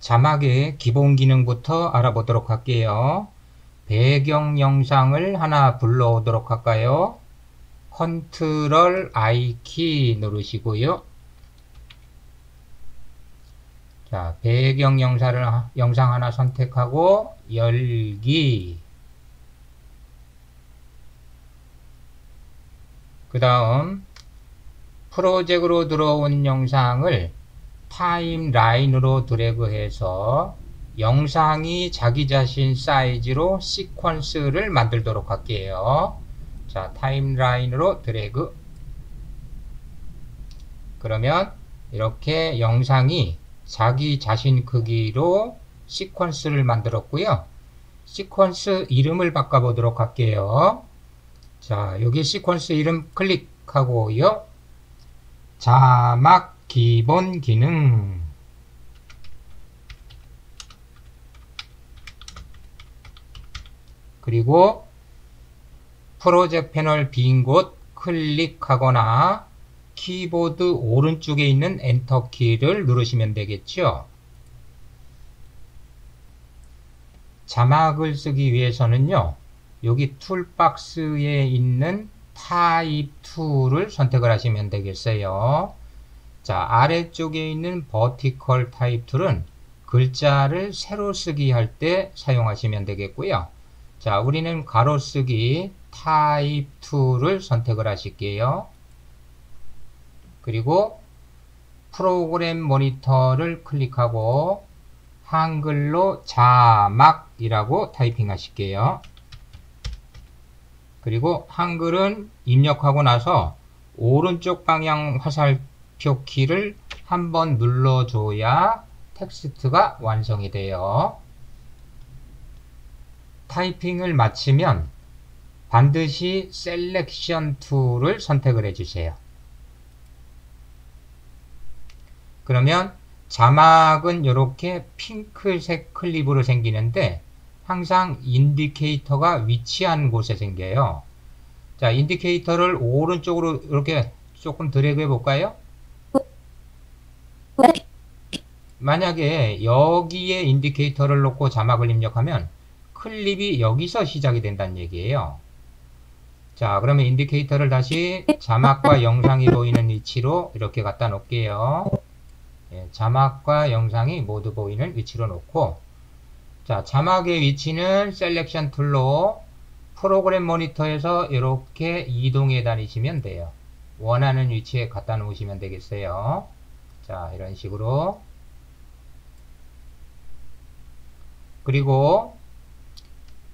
자막의 기본 기능부터 알아보도록 할게요. 배경 영상을 하나 불러오도록 할까요? 컨트롤 I 키 누르시고요. 자, 배경 영상 하나 선택하고 열기. 그 다음 프로젝트로 들어온 영상을 타임라인으로 드래그해서 영상이 자기 자신 사이즈로 시퀀스를 만들도록 할게요. 자, 타임라인으로 드래그. 그러면 이렇게 영상이 자기 자신 크기로 시퀀스를 만들었고요. 시퀀스 이름을 바꿔보도록 할게요. 자, 여기 시퀀스 이름 클릭하고요. 자막 기본 기능. 그리고 프로젝트 패널 빈 곳 클릭하거나 키보드 오른쪽에 있는 엔터 키를 누르시면 되겠죠. 자막을 쓰기 위해서는요, 여기 툴박스에 있는 타입 툴을 선택을 하시면 되겠어요. 자, 아래쪽에 있는 버티컬 타입 툴은 글자를 세로 쓰기 할 때 사용하시면 되겠고요. 자, 우리는 가로 쓰기 타입 툴을 선택을 하실게요. 그리고 프로그램 모니터를 클릭하고 한글로 자막이라고 타이핑 하실게요. 그리고 한글은 입력하고 나서 오른쪽 방향 화살표 키를 한번 눌러줘야 텍스트가 완성이 돼요. 타이핑을 마치면 반드시 셀렉션 툴을 선택을 해주세요. 그러면 자막은 이렇게 핑크색 클립으로 생기는데 항상 인디케이터가 위치한 곳에 생겨요. 자, 인디케이터를 오른쪽으로 이렇게 조금 드래그 해 볼까요? 만약에 여기에 인디케이터를 놓고 자막을 입력하면 클립이 여기서 시작이 된다는 얘기예요. 자, 그러면 인디케이터를 다시 자막과 영상이 보이는 위치로 이렇게 갖다 놓을게요. 예, 자막과 영상이 모두 보이는 위치로 놓고, 자, 자막의 위치는 셀렉션 툴로 프로그램 모니터에서 이렇게 이동해 다니시면 돼요. 원하는 위치에 갖다 놓으시면 되겠어요. 자, 이런 식으로. 그리고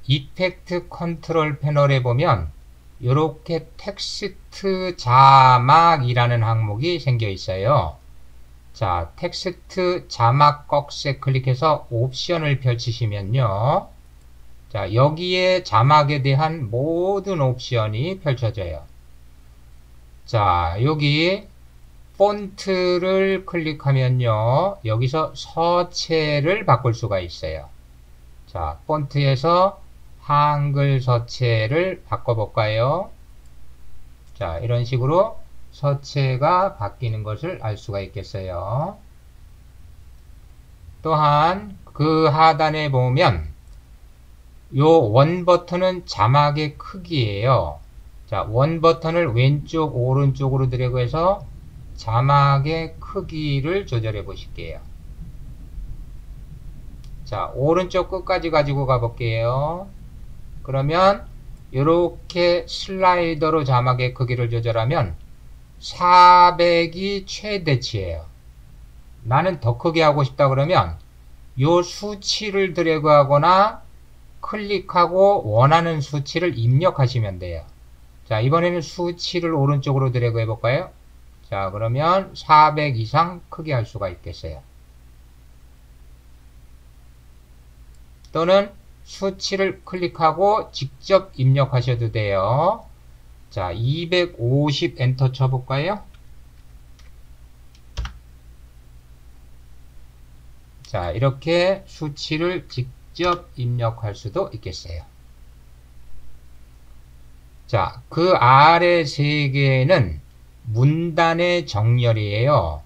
이펙트 컨트롤 패널에 보면 이렇게 텍스트 자막이라는 항목이 생겨 있어요. 자, 텍스트 자막 꺽쇠 클릭해서 옵션을 펼치시면요. 자, 여기에 자막에 대한 모든 옵션이 펼쳐져요. 자, 여기 폰트를 클릭하면요. 여기서 서체를 바꿀 수가 있어요. 자, 폰트에서 한글 서체를 바꿔볼까요? 자, 이런 식으로 서체가 바뀌는 것을 알 수가 있겠어요. 또한 그 하단에 보면 요 원 버튼은 자막의 크기예요. 자, 원 버튼을 왼쪽 오른쪽으로 드래그해서 자막의 크기를 조절해 보실게요. 자, 오른쪽 끝까지 가지고 가볼게요. 그러면 이렇게 슬라이더로 자막의 크기를 조절하면 400이 최대치예요. 나는 더 크게 하고 싶다 그러면 요 수치를 드래그 하거나 클릭하고 원하는 수치를 입력하시면 돼요. 자, 이번에는 수치를 오른쪽으로 드래그 해볼까요? 자, 그러면 400 이상 크게 할 수가 있겠어요. 또는 수치를 클릭하고 직접 입력하셔도 돼요. 자, 250 엔터 쳐볼까요? 자, 이렇게 수치를 직접 입력할 수도 있겠어요. 자, 그 아래 세 개는 문단의 정렬이에요.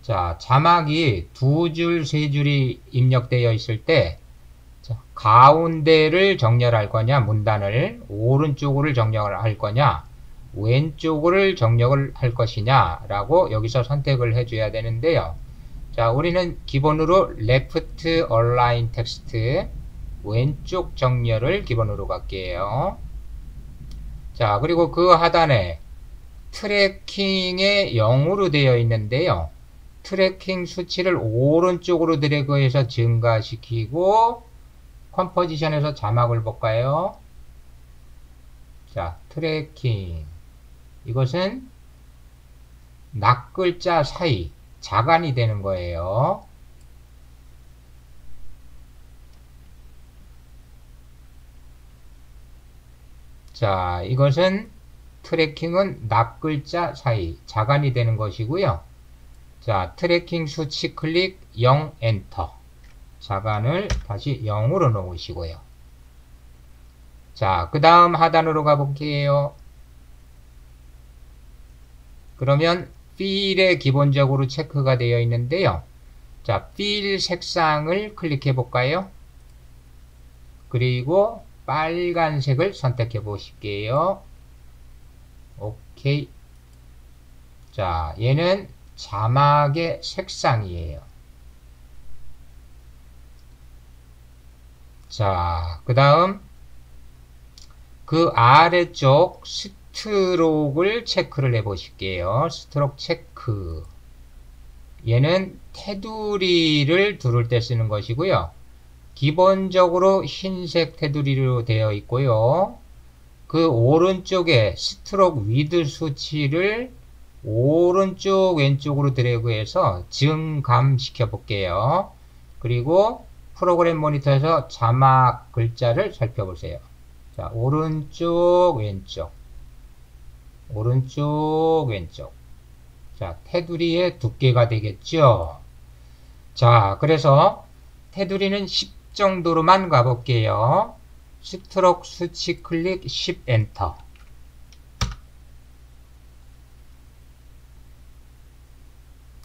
자, 자막이 2줄, 3줄이 입력되어 있을 때, 자, 가운데를 정렬할 거냐, 문단을, 오른쪽을 정렬할 거냐, 왼쪽을 정렬을 할 것이냐, 라고 여기서 선택을 해줘야 되는데요. 자, 우리는 기본으로 Left Align Text, 왼쪽 정렬을 기본으로 갈게요. 자, 그리고 그 하단에 트래킹에 0으로 되어 있는데요. 트래킹 수치를 오른쪽으로 드래그해서 증가시키고 컴포지션에서 자막을 볼까요? 자, 트래킹. 이것은 낱글자 사이 자간이 되는 거예요. 자, 이것은 트래킹은 낱글자 사이 자간이 되는 것이고요. 자, 트래킹 수치 클릭 0 엔터. 자간을 다시 0으로 놓으시고요. 자, 그 다음 하단으로 가볼게요. 그러면 필에 기본적으로 체크가 되어 있는데요. 자, 필 색상을 클릭해 볼까요? 그리고 빨간색을 선택해 보실게요. 오케이. 자, 얘는 자막의 색상이에요. 자, 그 다음 그 아래쪽 스트록을 체크를 해 보실게요. 스트록 체크. 얘는 테두리를 두를 때 쓰는 것이고요. 기본적으로 흰색 테두리로 되어 있고요. 그 오른쪽에 스트록 위드 수치를 오른쪽 왼쪽으로 드래그해서 증감시켜 볼게요. 그리고 프로그램 모니터에서 자막 글자를 살펴보세요. 자, 오른쪽 왼쪽 오른쪽 왼쪽. 자, 테두리의 두께가 되겠죠. 자, 그래서 테두리는 10 정도로만 가볼게요. 스트록 수치 클릭 10 엔터.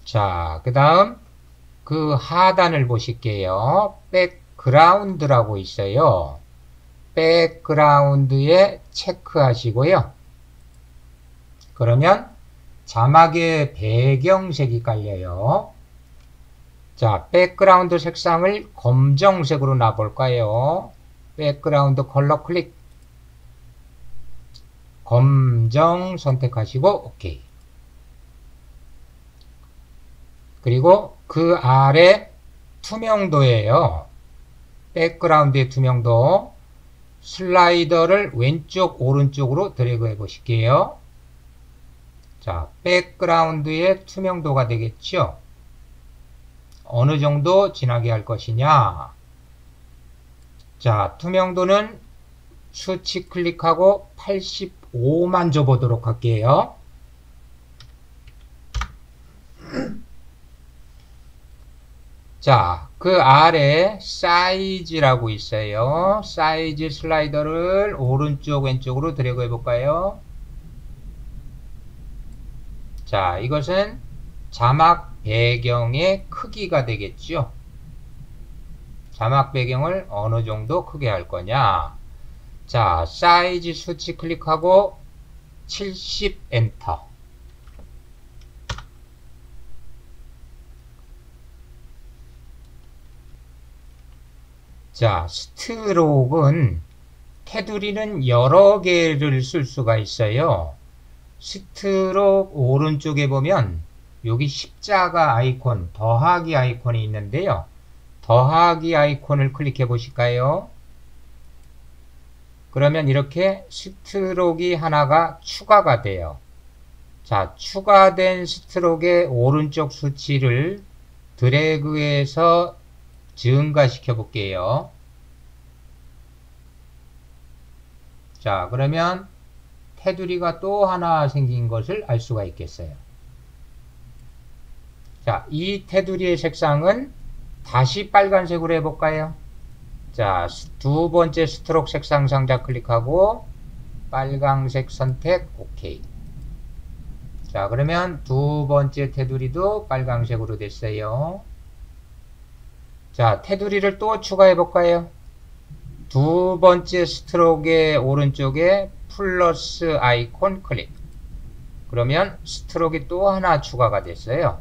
자, 그 다음 그 하단을 보실게요. 백그라운드라고 있어요. 백그라운드에 체크하시고요. 그러면 자막의 배경색이 깔려요. 자, 백그라운드 색상을 검정색으로 놔볼까요? 백그라운드 컬러 클릭. 검정 선택하시고 오케이. 그리고 그 아래 투명도예요. 백그라운드의 투명도. 슬라이더를 왼쪽 오른쪽으로 드래그 해 보실게요. 자, 백그라운드의 투명도가 되겠죠. 어느 정도 진하게 할 것이냐. 자, 투명도는 수치 클릭하고 85만 줘보도록 할게요. 자, 그 아래 사이즈라고 있어요. 사이즈 슬라이더를 오른쪽 왼쪽으로 드래그 해볼까요? 자, 이것은 자막 배경의 크기가 되겠죠. 자막 배경을 어느 정도 크게 할 거냐. 자, 사이즈 수치 클릭하고 70 엔터. 자, 스트록은 테두리는 여러 개를 쓸 수가 있어요. 스트록 오른쪽에 보면 여기 십자가 아이콘, 더하기 아이콘이 있는데요. 더하기 아이콘을 클릭해 보실까요? 그러면 이렇게 스트록이 하나가 추가가 돼요. 자, 추가된 스트록의 오른쪽 수치를 드래그해서 증가시켜 볼게요. 자, 그러면 테두리가 또 하나 생긴 것을 알 수가 있겠어요. 자, 이 테두리의 색상은 다시 빨간색으로 해볼까요? 자, 두 번째 스트록 색상 상자 클릭하고 빨강색 선택, 오케이. 자, 그러면 두 번째 테두리도 빨강색으로 됐어요. 자, 테두리를 또 추가해 볼까요? 두 번째 스트로크의 오른쪽에 플러스 아이콘 클릭. 그러면 스트로크가 또 하나 추가가 됐어요.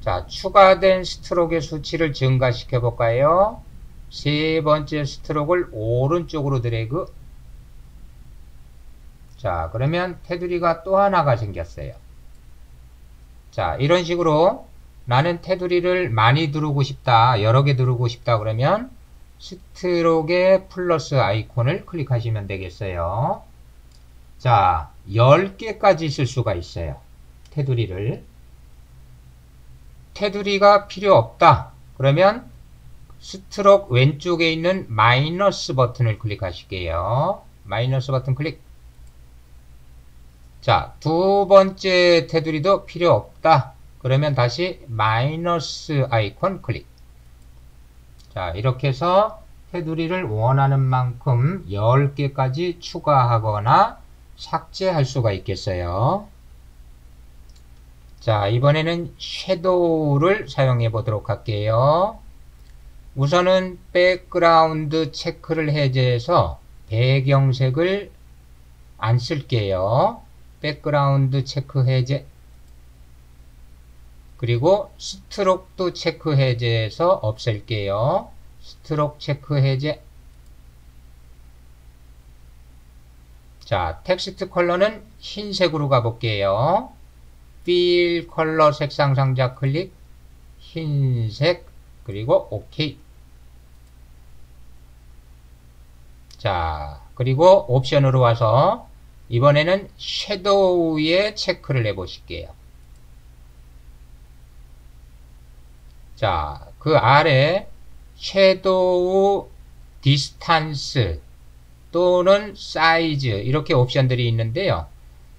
자, 추가된 스트로크의 수치를 증가시켜 볼까요? 세 번째 스트로크를 오른쪽으로 드래그. 자, 그러면 테두리가 또 하나가 생겼어요. 자, 이런 식으로 나는 테두리를 많이 두르고 싶다, 여러 개 두르고 싶다 그러면 스트로크의 플러스 아이콘을 클릭하시면 되겠어요. 자, 10개까지 쓸 수가 있어요. 테두리를. 테두리가 필요 없다. 그러면 스트로크 왼쪽에 있는 마이너스 버튼을 클릭하실게요. 마이너스 버튼 클릭. 자, 두 번째 테두리도 필요 없다. 그러면 다시 마이너스 아이콘 클릭. 자, 이렇게 해서 테두리를 원하는 만큼 10개까지 추가하거나 삭제할 수가 있겠어요. 자, 이번에는 섀도우를 사용해 보도록 할게요. 우선은 백그라운드 체크를 해제해서 배경색을 안 쓸게요. 백그라운드 체크 해제. 그리고 스트로크도 체크 해제해서 없앨게요. 스트로크 체크 해제. 자, 텍스트 컬러는 흰색으로 가볼게요. 필 컬러 색상 상자 클릭. 흰색. 그리고 OK. 자, 그리고 옵션으로 와서 이번에는 섀도우에 체크를 해 보실게요. 자, 그 아래 섀도우 디스탄스 또는 사이즈 이렇게 옵션들이 있는데요.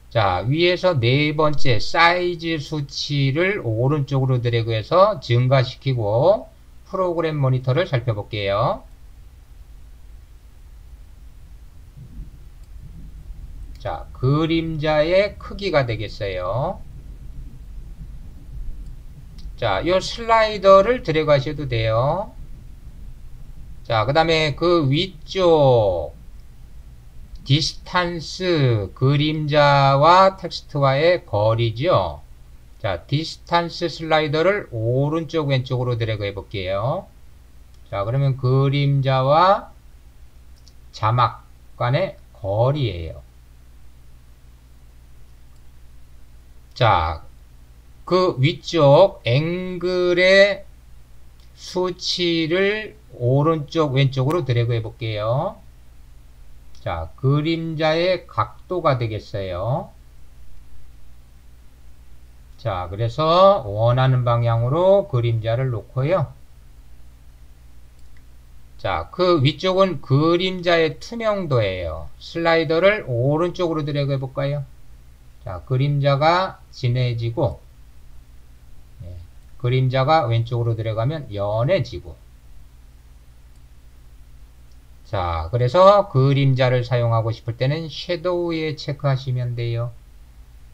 자, 위에서 네 번째 사이즈 수치를 오른쪽으로 드래그해서 증가시키고 프로그램 모니터를 살펴볼게요. 자, 그림자의 크기가 되겠어요. 자, 이 슬라이더를 드래그 하셔도 돼요. 자, 그 다음에 그 위쪽 디스탄스 그림자와 텍스트와의 거리죠. 자, 디스탄스 슬라이더를 오른쪽 왼쪽으로 드래그 해 볼게요. 자, 그러면 그림자와 자막 간의 거리예요. 자, 그 위쪽 앵글의 수치를 오른쪽 왼쪽으로 드래그 해 볼게요. 자, 그림자의 각도가 되겠어요. 자, 그래서 원하는 방향으로 그림자를 놓고요. 자, 그 위쪽은 그림자의 투명도예요. 슬라이더를 오른쪽으로 드래그 해 볼까요? 자, 그림자가 진해지고 그림자가 왼쪽으로 들어가면 연해지고. 자, 그래서 그림자를 사용하고 싶을 때는 섀도우에 체크하시면 돼요.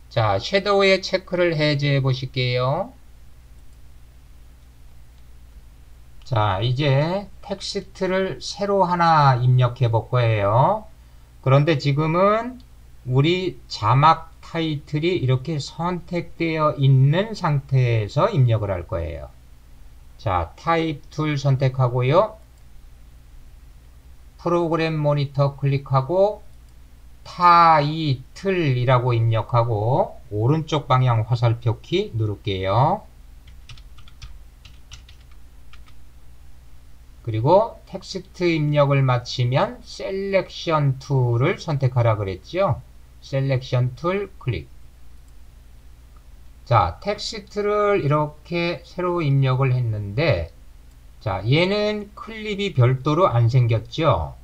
자, 섀도우에 체크를 해제해 보실게요. 자, 이제 텍스트를 새로 하나 입력해 볼 거예요. 그런데 지금은 우리 자막 타이틀이 이렇게 선택되어 있는 상태에서 입력을 할 거예요. 자, 타입 툴 선택하고요. 프로그램 모니터 클릭하고 타이틀이라고 입력하고 오른쪽 방향 화살표 키 누를게요. 그리고 텍스트 입력을 마치면 셀렉션 툴을 선택하라 그랬죠. 셀렉션 툴 클릭. 자, 텍스트를 이렇게 새로 입력을 했는데, 자, 얘는 클립이 별도로 안 생겼죠.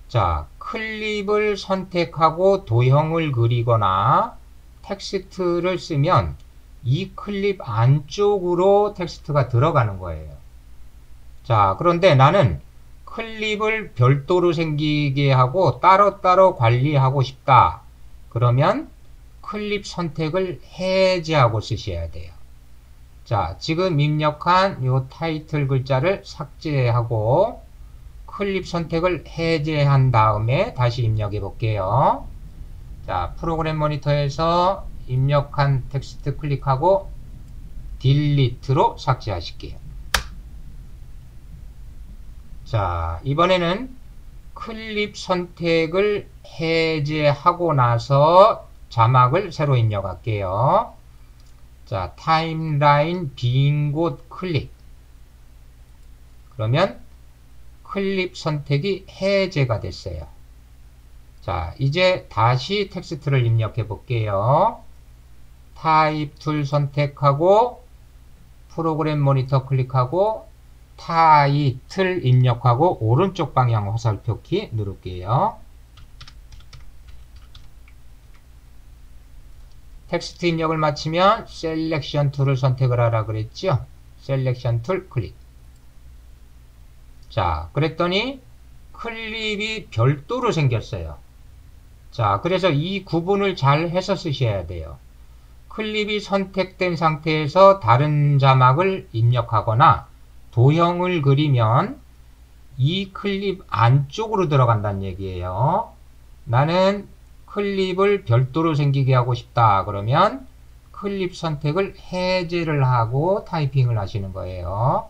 자, 클립을 선택하고 도형을 그리거나 텍스트를 쓰면 이 클립 안쪽으로 텍스트가 들어가는 거예요. 자, 그런데 나는 클립을 별도로 생기게 하고 따로따로 관리하고 싶다. 그러면 클립 선택을 해제하고 쓰셔야 돼요. 자, 지금 입력한 요 타이틀 글자를 삭제하고 클립 선택을 해제한 다음에 다시 입력해 볼게요. 자, 프로그램 모니터에서 입력한 텍스트 클릭하고 딜리트로 삭제하실게요. 자, 이번에는 클립 선택을 해제하고 나서 자막을 새로 입력할게요. 자, 타임라인 빈 곳 클릭. 그러면 클립 선택이 해제가 됐어요. 자, 이제 다시 텍스트를 입력해 볼게요. 타입 툴 선택하고 프로그램 모니터 클릭하고 타이틀 입력하고 오른쪽 방향 화살표 키 누를게요. 텍스트 입력을 마치면 셀렉션 툴을 선택을 하라 그랬죠. 셀렉션 툴 클릭. 자, 그랬더니 클립이 별도로 생겼어요. 자, 그래서 이 구분을 잘 해서 쓰셔야 돼요. 클립이 선택된 상태에서 다른 자막을 입력하거나 도형을 그리면 이 클립 안쪽으로 들어간다는 얘기예요. 나는 클립을 별도로 생기게 하고 싶다. 그러면 클립 선택을 해제를 하고 타이핑을 하시는 거예요.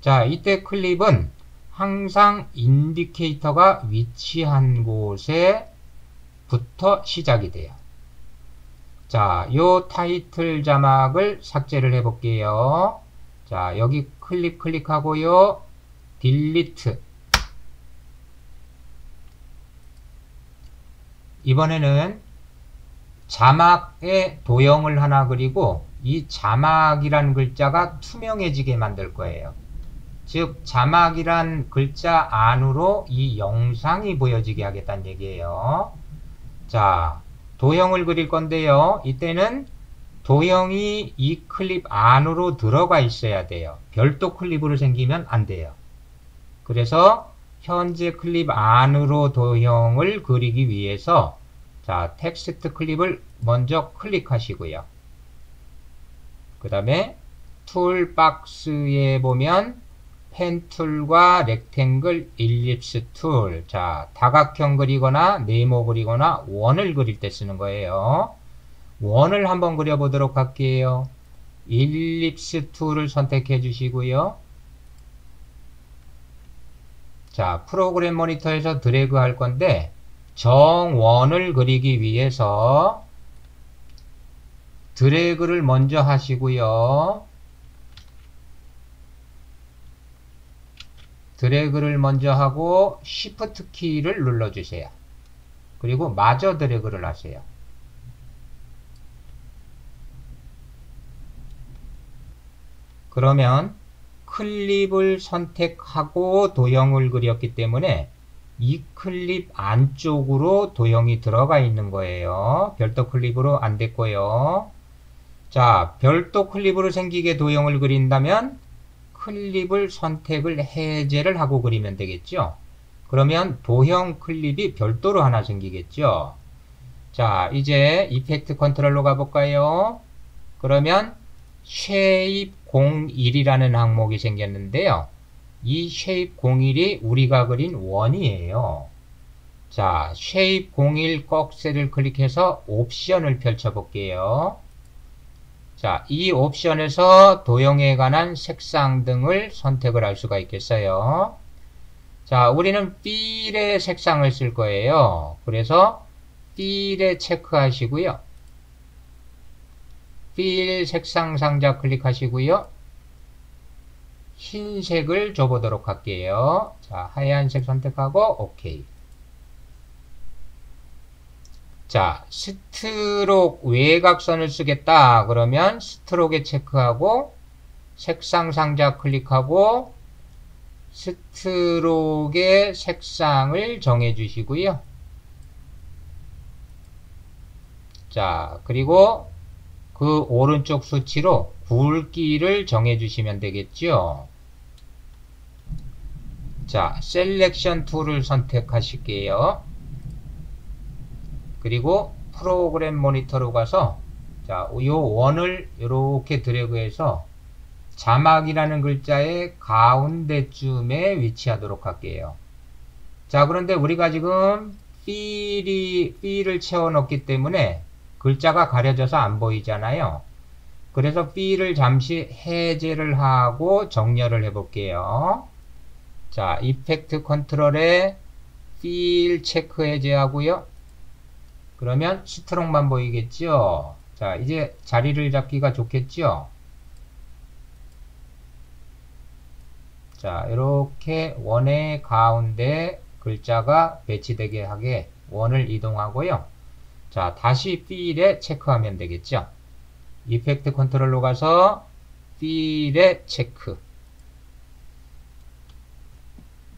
자, 이때 클립은 항상 인디케이터가 위치한 곳에 부터 시작이 돼요. 자, 요 타이틀 자막을 삭제를 해 볼게요. 자, 여기 클릭하고요. 딜리트. 이번에는 자막에 도형을 하나 그리고 이 자막이란 글자가 투명해지게 만들 거예요. 즉, 자막이란 글자 안으로 이 영상이 보여지게 하겠다는 얘기예요. 자, 도형을 그릴 건데요. 이때는 도형이 이 클립 안으로 들어가 있어야 돼요. 별도 클립으로 생기면 안 돼요. 그래서 현재 클립 안으로 도형을 그리기 위해서 자, 텍스트 클립을 먼저 클릭하시고요. 그 다음에 툴 박스에 보면 펜 툴과 렉탱글, 일립스 툴. 자, 다각형 그리거나 네모 그리거나 원을 그릴 때 쓰는 거예요. 원을 한번 그려보도록 할게요. 일립스 툴을 선택해 주시고요. 자, 프로그램 모니터에서 드래그 할 건데 정원을 그리기 위해서 드래그를 먼저 하시고요. 드래그를 먼저 하고 Shift 키를 눌러주세요. 그리고 마저 드래그를 하세요. 그러면 클립을 선택하고 도형을 그렸기 때문에 이 클립 안쪽으로 도형이 들어가 있는 거예요. 별도 클립으로 안 됐고요. 자, 별도 클립으로 생기게 도형을 그린다면 클립을 선택을 해제를 하고 그리면 되겠죠. 그러면 도형 클립이 별도로 하나 생기겠죠. 자, 이제 이펙트 컨트롤로 가볼까요? 그러면 쉐입 01이라는 항목이 생겼는데요. 이 쉐입 01이 우리가 그린 원이에요. 자, 쉐입 01 꺽쇠를 클릭해서 옵션을 펼쳐볼게요. 자, 이 옵션에서 도형에 관한 색상 등을 선택을 할 수가 있겠어요. 자, 우리는 필의 색상을 쓸 거예요. 그래서 필에 체크하시고요. 필 색상 상자 클릭하시고요. 흰색을 줘보도록 할게요. 자, 하얀색 선택하고 OK. 자, 스트록 외곽선을 쓰겠다. 그러면 스트록에 체크하고 색상 상자 클릭하고 스트록의 색상을 정해 주시고요. 자, 그리고 그 오른쪽 수치로 굵기를 정해 주시면 되겠죠. 자, 셀렉션 툴을 선택하실게요. 그리고 프로그램 모니터로 가서 자, 요 원을 이렇게 드래그해서 자막이라는 글자의 가운데쯤에 위치하도록 할게요. 자, 그런데 우리가 지금 필을 채워 넣기 때문에 글자가 가려져서 안 보이잖아요. 그래서 필을 잠시 해제를 하고 정렬을 해 볼게요. 자, 이펙트 컨트롤에 필 체크 해제하고요. 그러면 스트롱만 보이겠죠? 자, 이제 자리를 잡기가 좋겠죠? 자, 이렇게 원의 가운데 글자가 배치되게 하게 원을 이동하고요. 자, 다시 필에 체크하면 되겠죠? 이펙트 컨트롤로 가서 필에 체크.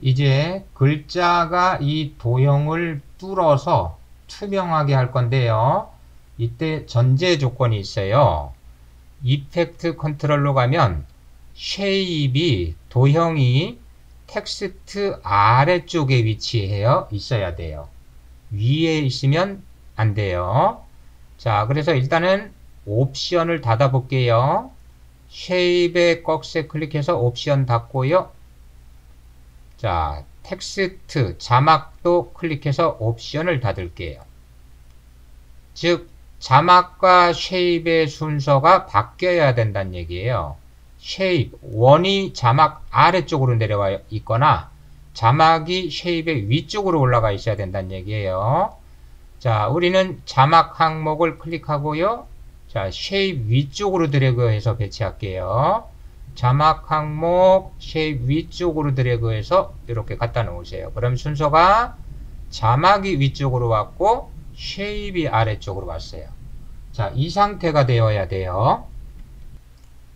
이제 글자가 이 도형을 뚫어서 투명하게 할 건데요. 이때 전제 조건이 있어요. 이펙트 컨트롤로 가면 쉐입이 도형이 텍스트 아래쪽에 위치해 있어야 돼요. 위에 있으면 안 돼요. 자, 그래서 일단은 옵션을 닫아 볼게요. 쉐입에 꺽쇠 클릭해서 옵션 닫고요. 자, 텍스트 자막도 클릭해서 옵션을 닫을게요. 즉 자막과 쉐입의 순서가 바뀌어야 된다는 얘기예요. 쉐입, 원이 자막 아래쪽으로 내려와 있거나 자막이 쉐입의 위쪽으로 올라가 있어야 된다는 얘기예요. 자, 우리는 자막 항목을 클릭하고요. 자, 쉐입 위쪽으로 드래그해서 배치할게요. 자막 항목 쉐입 위쪽으로 드래그해서 이렇게 갖다 놓으세요. 그럼 순서가 자막이 위쪽으로 왔고 쉐입이 아래쪽으로 왔어요. 자, 이 상태가 되어야 돼요.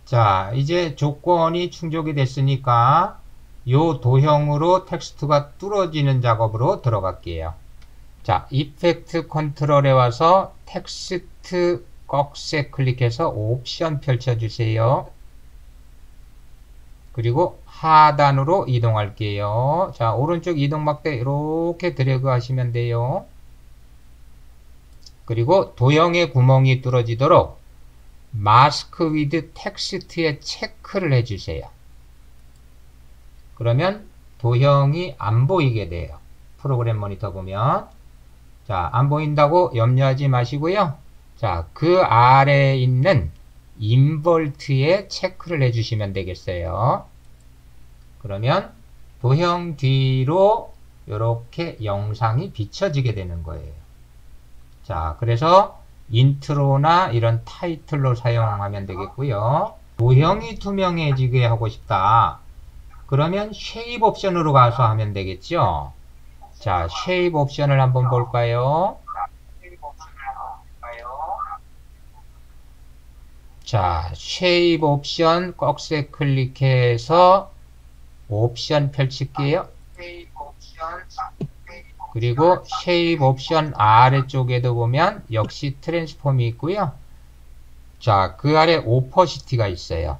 자, 이제 조건이 충족이 됐으니까 요 도형으로 텍스트가 뚫어지는 작업으로 들어갈게요. 자, 이펙트 컨트롤에 와서 텍스트 꺽쇠 클릭해서 옵션 펼쳐주세요. 그리고 하단으로 이동할게요. 자, 오른쪽 이동 막대 이렇게 드래그 하시면 돼요. 그리고 도형의 구멍이 뚫어지도록 마스크 위드 텍스트에 체크를 해주세요. 그러면 도형이 안 보이게 돼요. 프로그램 모니터 보면. 자, 안 보인다고 염려하지 마시고요. 자, 그 아래에 있는 인버트에 체크를 해주시면 되겠어요. 그러면 도형 뒤로 이렇게 영상이 비춰지게 되는 거예요. 자, 그래서 인트로나 이런 타이틀로 사용하면 되겠고요. 도형이 투명해지게 하고 싶다. 그러면 쉐입 옵션으로 가서 하면 되겠죠. 자, 쉐입 옵션을 한번 볼까요? 자, 쉐입 옵션 꺽쇠 클릭해서 옵션 펼칠게요. 그리고 쉐입 옵션 아래쪽에도 보면 역시 트랜스폼이 있고요. 자, 그 아래 오퍼시티가 있어요.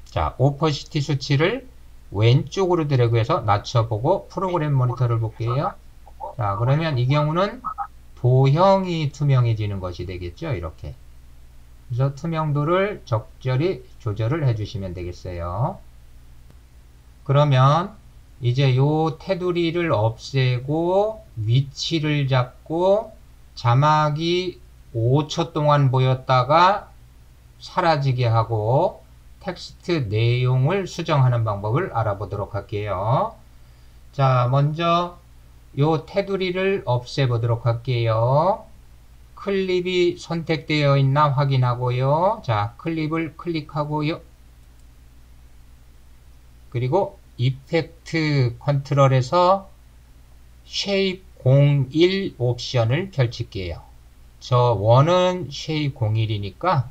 자, 오퍼시티 수치를 왼쪽으로 드래그해서 낮춰보고 프로그램 모니터를 볼게요. 자, 그러면 이 경우는 도형이 투명해지는 것이 되겠죠. 이렇게. 그래서 투명도를 적절히 조절을 해주시면 되겠어요. 그러면 이제 요 테두리를 없애고 위치를 잡고 자막이 5초 동안 보였다가 사라지게 하고 텍스트 내용을 수정하는 방법을 알아보도록 할게요. 자, 먼저 요 테두리를 없애보도록 할게요. 클립이 선택되어 있나 확인하고요. 자, 클립을 클릭하고요. 그리고 이펙트 컨트롤에서 쉐입 01 옵션을 펼칠게요. 저 원은 쉐입 01이니까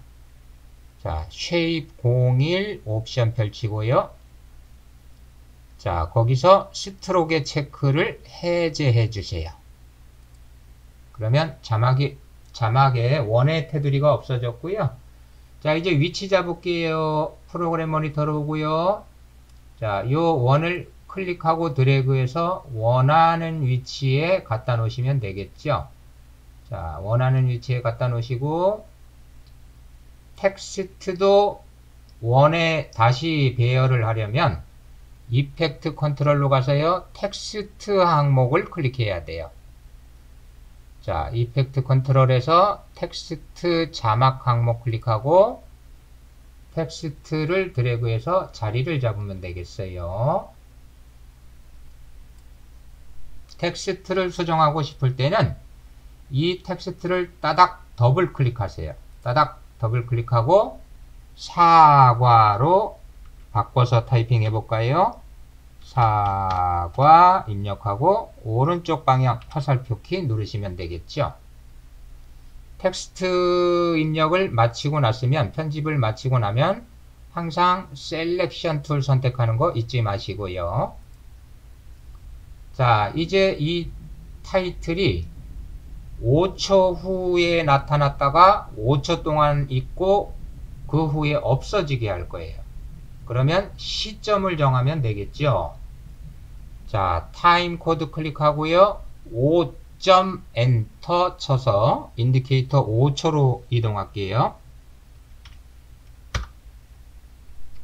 자, 쉐입 01 옵션 펼치고요. 자, 거기서 스트로크의 체크를 해제해 주세요. 그러면 자막에 원의 테두리가 없어졌고요. 자, 이제 위치 잡을게요. 프로그램 모니터로 오고요. 자, 요 원을 클릭하고 드래그해서 원하는 위치에 갖다 놓으시면 되겠죠. 자, 원하는 위치에 갖다 놓으시고 텍스트도 원에 다시 배열을 하려면 이펙트 컨트롤로 가서요. 텍스트 항목을 클릭해야 돼요. 자, 이펙트 컨트롤에서 텍스트 자막 항목 클릭하고 텍스트를 드래그해서 자리를 잡으면 되겠어요. 텍스트를 수정하고 싶을 때는 이 텍스트를 따닥 더블 클릭하세요. 따닥 더블 클릭하고 사과로 바꿔서 타이핑 해볼까요? 사과 입력하고 오른쪽 방향 화살표 키 누르시면 되겠죠. 텍스트 입력을 마치고 났으면, 편집을 마치고 나면 항상 셀렉션 툴 선택하는 거 잊지 마시고요. 자, 이제 이 타이틀이 5초 후에 나타났다가 5초 동안 있고 그 후에 없어지게 할 거예요. 그러면 시점을 정하면 되겠죠. 자, 타임 코드 클릭하고요. 5점 엔터 쳐서 인디케이터 5초로 이동할게요.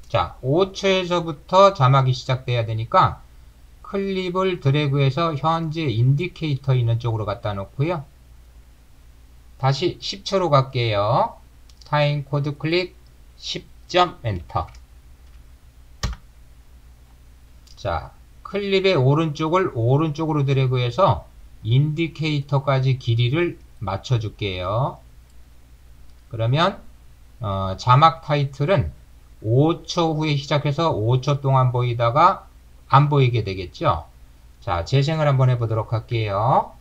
자, 5초에서부터 자막이 시작돼야 되니까 클립을 드래그해서 현재 인디케이터 있는 쪽으로 갖다 놓고요. 다시 10초로 갈게요. 타임 코드 클릭 10점 엔터. 자, 클립의 오른쪽을 오른쪽으로 드래그해서 인디케이터까지 길이를 맞춰줄게요. 그러면 자막 타이틀은 5초 후에 시작해서 5초 동안 보이다가 안 보이게 되겠죠. 자, 재생을 한번 해보도록 할게요.